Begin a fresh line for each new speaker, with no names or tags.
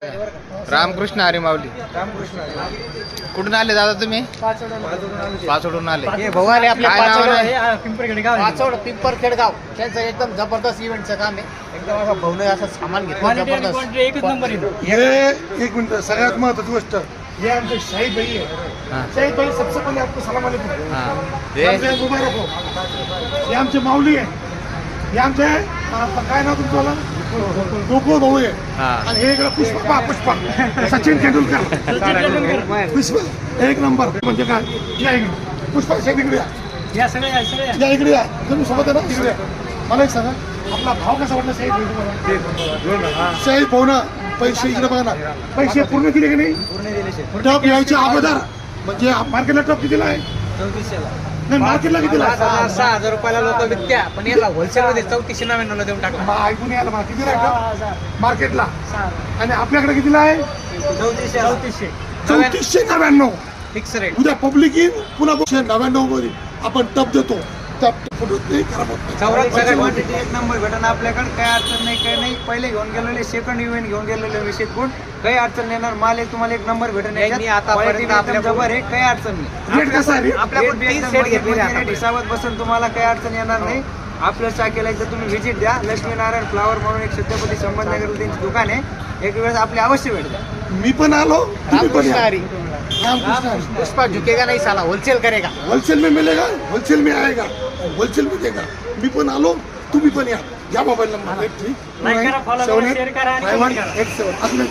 रामकृष्ण हरी माऊली.
रामकृष्ण
कुठून आले दादा तुम्ही? पाचोडून आले.
हे भाऊ आले आपल्या
काय नाव
पाचोड
आहे?
हे पिंपरखेड गाव पाचोड पिंपरखेड गाव त्यांचं एकदम जबरदस्त इव्हेंटचं काम आहे. एकदम असा भाऊने असं सामान घेतलं जबरदस्त
एकच नंबर येतो.
ये एक मिनट सगळ्यात महत्वाची गोष्ट ये आमचे शाहीद भाई है.
हाँ.
शाहीद भाई सबसे पहले आपको सलाम अलैकुम.
हा.
रमजान मुबारक हो. ये आमचे माऊली आहे. हे आमचे काय नाव तुमचं? गोकुळ भाऊ आहे.
हा.
आणि हे इकडे पुष्पा पुष्पा सचिन तेंडुलकर पुष्पा एक नंबर म्हणजे काय या इकडे पुष्पा शेख इकडे या.
या सगळ्या
या इकडे या तुम्ही सोबत आहे ना इकडे या. मला एक सांगा आपला भाव कसा वाटला शाहीद भाई तुम्हाला? शाहीद भाऊ ना पैसे इकडे बघा ना पैसे पूर्ण दिले की नाही?
पूर्ण दिले
टप यायच्या अगोदर म्हणजे मार्केटला टप कितीला आहे?
3400
नाही मार्केटला कितीला आहे?
6,000 रुपयाला लोक विकत्या पण याला होलसेल मध्ये 3499 ला देऊन टाकला.
मग ऐकून यायला मला कितीला आहे टप मार्केटला आणि आपल्याकडे कितीला आहे?
3400
3499.
Fix rate.
उद्या पब्लिक येईल पुन्हा 99 मध्ये आपण टप देतो. टप फुटत नाही खराब होत नाही.
सगळ्या क्वांटिटी एक नंबर भेटन आपल्याकडे. काही अडचण नाही काही नाही. पहिले घेऊन गेलेले सेकंड इव्हेंट घेऊन गेलेले विषय गुण काही अडचण नाही येणार. माल एक तुम्हाला एक नंबर भेटन. आतापर्यंत आपल्या जबर आहे काही अडचण नाही.
रेट कसा आहे?
आपल्याकडे 30 सेट घेतलेले आहेत. हिसाबात बसून तुम्हाला काही अडचण येणार नाही. आपल्या शाखेला एकदा तुम्ही व्हिजिट द्या. लक्ष्मीनारायण फ्लावर म्हणून एक छत्रपती संभाजीनगर त्यांची दुकान आहे. एक वेळेस आपले अवश्य भेटते.
मी पण आलो तुम्ही पण या.
रामकृष्ण
रामकृष्ण हरी.
पुष्पा झुकेगा नहीं साला होलसेल करेगा.
होलसेल में मिलेगा होलसेल में आएगा होलसेल में देगा. मी पण आलो तुम्ही पण या. मोबाईल नंबर ठीक
लाईक करा, follow करा, share करा आणि comment करा.
9187 आपल्या